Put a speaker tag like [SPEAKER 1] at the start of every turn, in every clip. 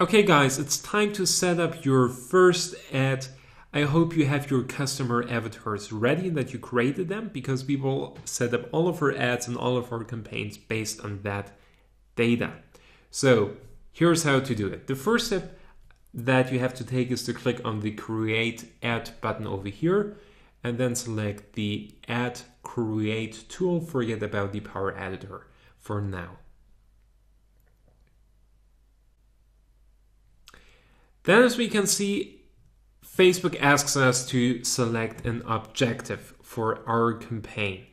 [SPEAKER 1] Okay guys, it's time to set up your first ad. I hope you have your customer avatars ready and that you created them, because we will set up all of our ads and all of our campaigns based on that data. So here's how to do it. The first step that you have to take is to click on the Create Ad button over here and then select the Ad Create tool. Forget about the Power Editor for now. Then, as we can see, Facebook asks us to select an objective for our campaign.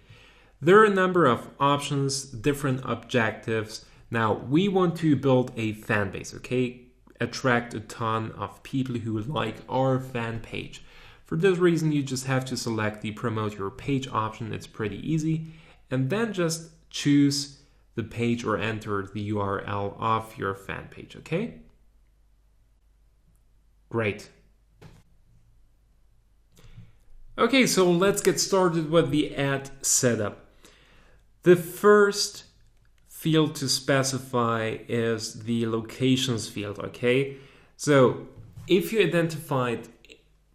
[SPEAKER 1] There are a number of options, different objectives. Now, we want to build a fan base, okay? Attract a ton of people who like our fan page. For this reason, you just have to select the Promote Your Page option. It's pretty easy. And then just choose the page or enter the URL of your fan page, okay? Great. Okay, so let's get started with the ad setup. The first field to specify is the locations field, okay? So if you identified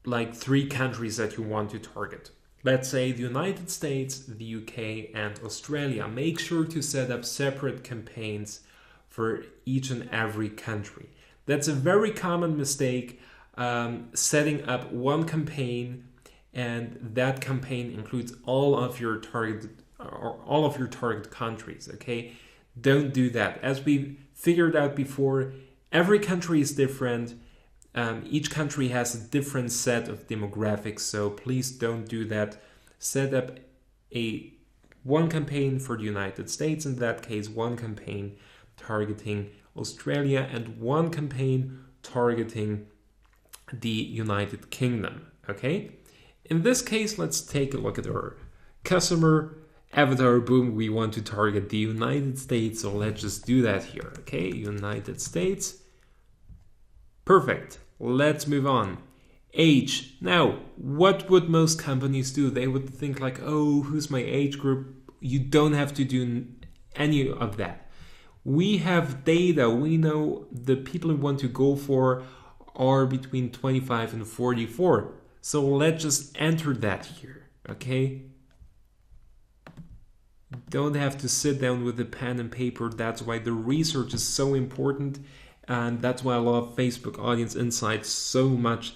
[SPEAKER 1] like 3 countries that you want to target, let's say the United States, the UK, and Australia, make sure to set up separate campaigns for each and every country. That's a very common mistake, setting up one campaign, and that campaign includes all of your target countries. Okay, don't do that. As we figured out before, every country is different. Each country has a different set of demographics, so please don't do that. Set up one campaign for the United States, in that case, one campaign targeting Australia, and one campaign targeting the United Kingdom, okay? In this case, let's take a look at our customer avatar. Boom, we want to target the United States, so let's just do that here, okay? United States. Perfect. Let's move on. Age. Now, what would most companies do? They would think like, oh, who's my age group? You don't have to do any of that. We have data. We know the people we want to go for are between 25 and 44. So let's just enter that here, okay? Don't have to sit down with a pen and paper. That's why the research is so important, and that's why I love Facebook Audience Insights so much.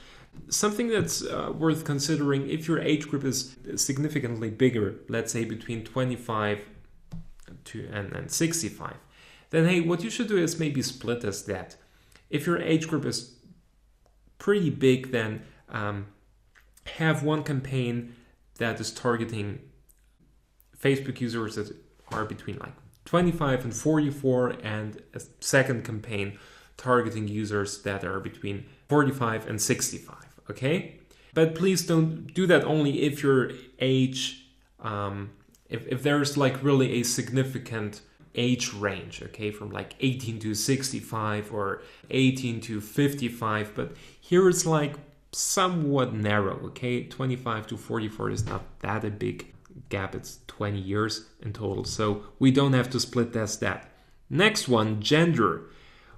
[SPEAKER 1] Something that's worth considering, if your age group is significantly bigger, let's say between 25 and 65, then hey, what you should do is maybe split as that. If your age group is pretty big, then have one campaign that is targeting Facebook users that are between like 25 and 44, and a second campaign targeting users that are between 45 and 65, okay? But please don't do that only if your age, if there's like really a significant age range, okay, from like 18 to 65 or 18 to 55, but here it's like somewhat narrow, okay? 25 to 44 is not that a big gap, it's 20 years in total, so we don't have to split test that. Next one, gender.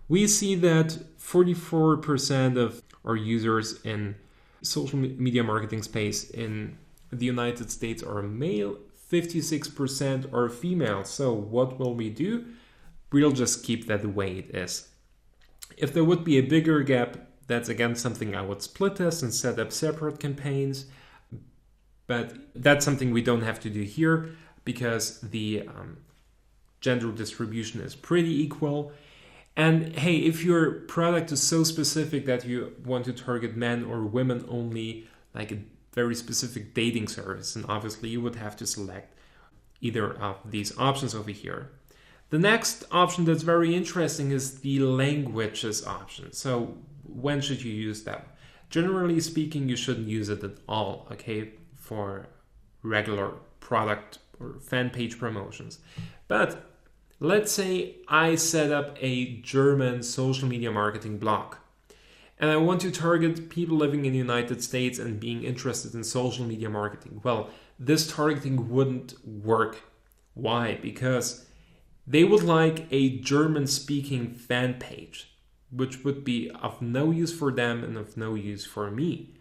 [SPEAKER 1] We see that 44% of our users in social media marketing space in the United States are male, 56% are female. So what will we do? We'll just keep that the way it is. If there would be a bigger gap, that's again something I would split test and set up separate campaigns. But that's something we don't have to do here, because the gender distribution is pretty equal. And hey, if your product is so specific that you want to target men or women only, like a very specific dating service, and obviously you would have to select either of these options over here. The next option that's very interesting is the languages option. So when should you use that? Generally speaking, you shouldn't use it at all, okay, for regular product or fan page promotions. But let's say I set up a German social media marketing blog, and I want to target people living in the United States and being interested in social media marketing. Well, this targeting wouldn't work. Why? Because they would like a German-speaking fan page. which would be of no use for them and of no use for me.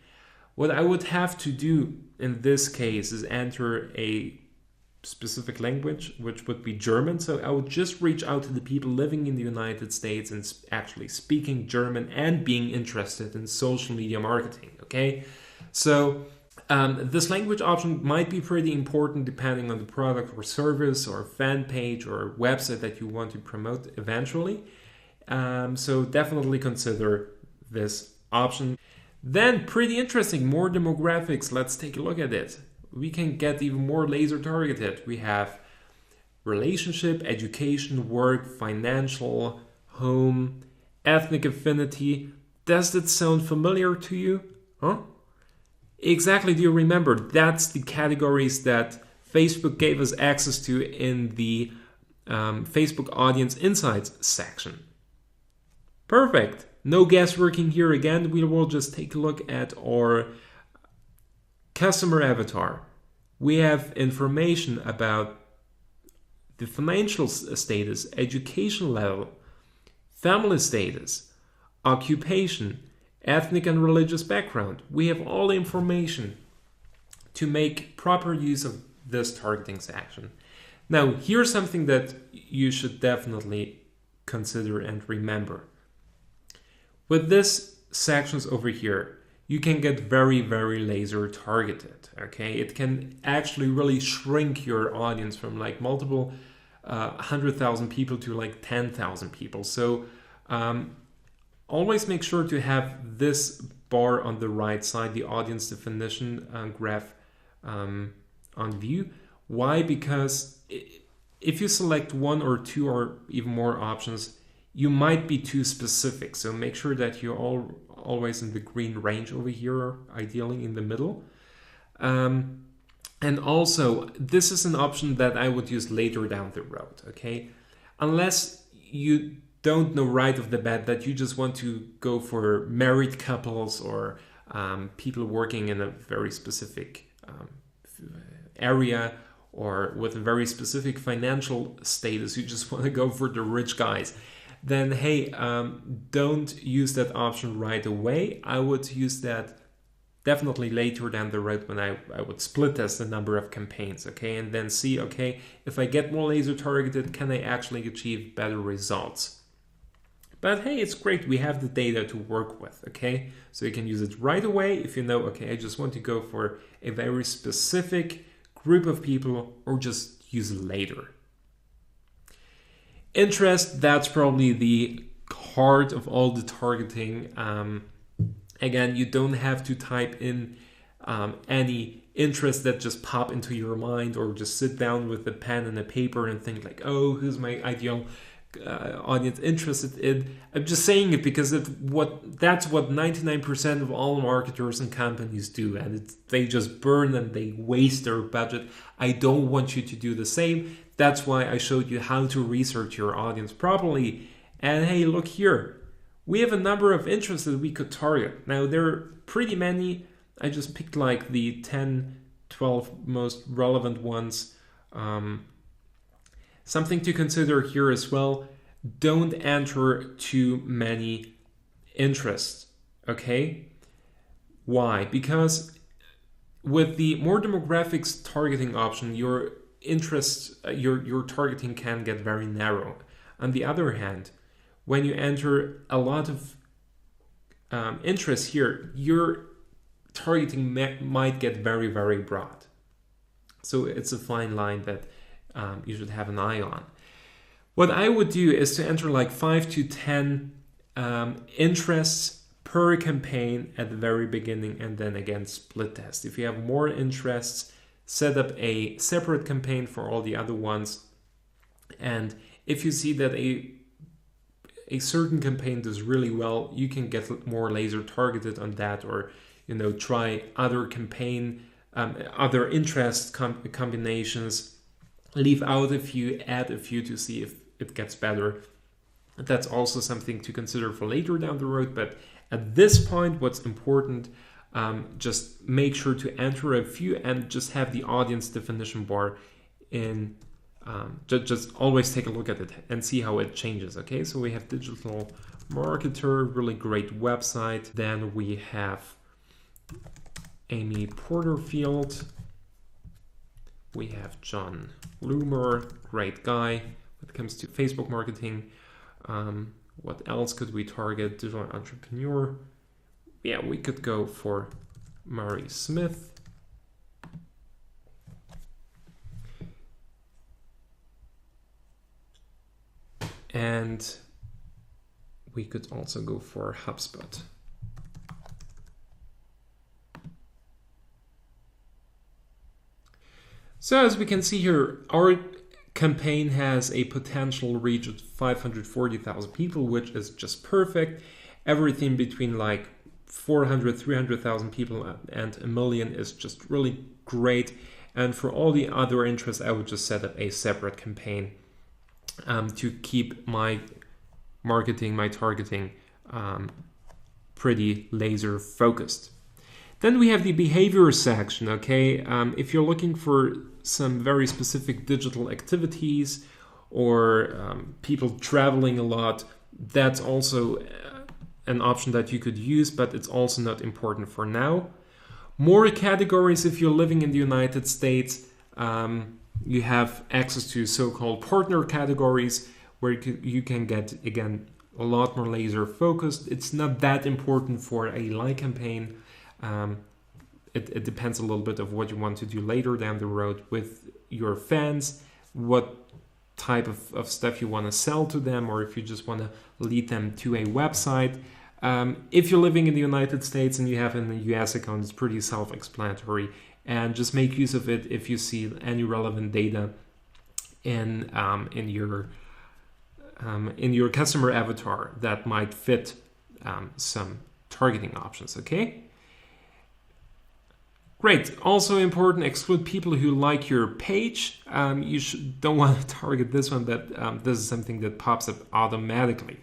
[SPEAKER 1] What I would have to do in this case is enter a specific language, which would be German. So I would just reach out to the people living in the United States and actually speaking German and being interested in social media marketing. Okay, so this language option might be pretty important depending on the product or service or fan page or website that you want to promote eventually. So definitely consider this option. Then, pretty interesting, more demographics. Let's take a look at it. We can get even more laser targeted. We have relationship, education, work, financial, home, ethnic affinity. Does that sound familiar to you? Huh? Exactly, do you remember? That's the categories that Facebook gave us access to in the Facebook Audience Insights section. Perfect. No guessworking here again. We will just take a look at our customer avatar. We have information about the financial status, education level, family status, occupation, ethnic and religious background. We have all the information to make proper use of this targeting section. Now, here's something that you should definitely consider and remember. With this sections over here, you can get very, very laser targeted, okay? It can actually really shrink your audience from like multiple 100,000 people to like 10,000 people. So always make sure to have this bar on the right side, the audience definition graph on view. Why? Because if you select one or two or even more options, you might be too specific. So make sure that you're always in the green range over here, ideally in the middle. And also, this is an option that I would use later down the road, okay? Unless you don't know right off the bat that you just want to go for married couples or people working in a very specific area or with a very specific financial status, you just want to go for the rich guys, then hey, don't use that option right away. I would use that definitely later down the road when I would split test the number of campaigns, okay, and then see, okay, if I get more laser targeted, can I actually achieve better results? But hey, it's great, we have the data to work with, okay? So you can use it right away if you know, okay, I just want to go for a very specific group of people, or just use it later. Interest, that's probably the heart of all the targeting. Again, you don't have to type in any interest that just pop into your mind, or just sit down with a pen and a paper and think like, oh, who's my ideal audience interested in. I'm just saying it because that's what 99% of all marketers and companies do, and they just burn and they waste their budget. I don't want you to do the same. That's why I showed you how to research your audience properly. And hey, look here. We have a number of interests that we could target. Now, there are pretty many. I just picked like the 10, 12 most relevant ones. Something to consider here as well. Don't enter too many interests, okay? Why? Because with the more demographics targeting option, your interests, your targeting can get very narrow. On the other hand, when you enter a lot of interests here, your targeting might get very, very broad. So it's a fine line that you should have an eye on. What I would do is to enter like 5 to 10 interests per campaign at the very beginning, and then again split test. If you have more interests, set up a separate campaign for all the other ones. And if you see that a certain campaign does really well, you can get more laser targeted on that, or try other campaign, other interest combinations. Leave out a few, add a few to see if it gets better. That's also something to consider for later down the road. But at this point, what's important, just make sure to enter a few and just have the audience definition bar in just always take a look at it and see how it changes. Okay, so we have Digital Marketer, really great website. Then we have Amy Porterfield. We have John Loomer, great guy when it comes to Facebook marketing. What else could we target? Digital entrepreneur. Yeah, we could go for Murray Smith. And we could also go for HubSpot. So as we can see here, our campaign has a potential reach of 540,000 people, which is just perfect. Everything between like 400, 300,000 people and a million is just really great. And for all the other interests, I would just set up a separate campaign to keep my marketing, my targeting pretty laser focused. Then we have the behavior section, okay? If you're looking for some very specific digital activities or people traveling a lot, that's also an option that you could use, but it's also not important for now. More categories if you're living in the United States. You have access to so-called partner categories where you can get, again, a lot more laser focused. It's not that important for a like campaign. It depends a little bit of what you want to do later down the road with your fans, what type of stuff you want to sell to them, or if you just want to lead them to a website. If you're living in the United States and you have an US account, it's pretty self-explanatory, and just make use of it if you see any relevant data in your customer avatar that might fit some targeting options. Okay. Great. Also important, exclude people who like your page. You don't want to target this one, but this is something that pops up automatically.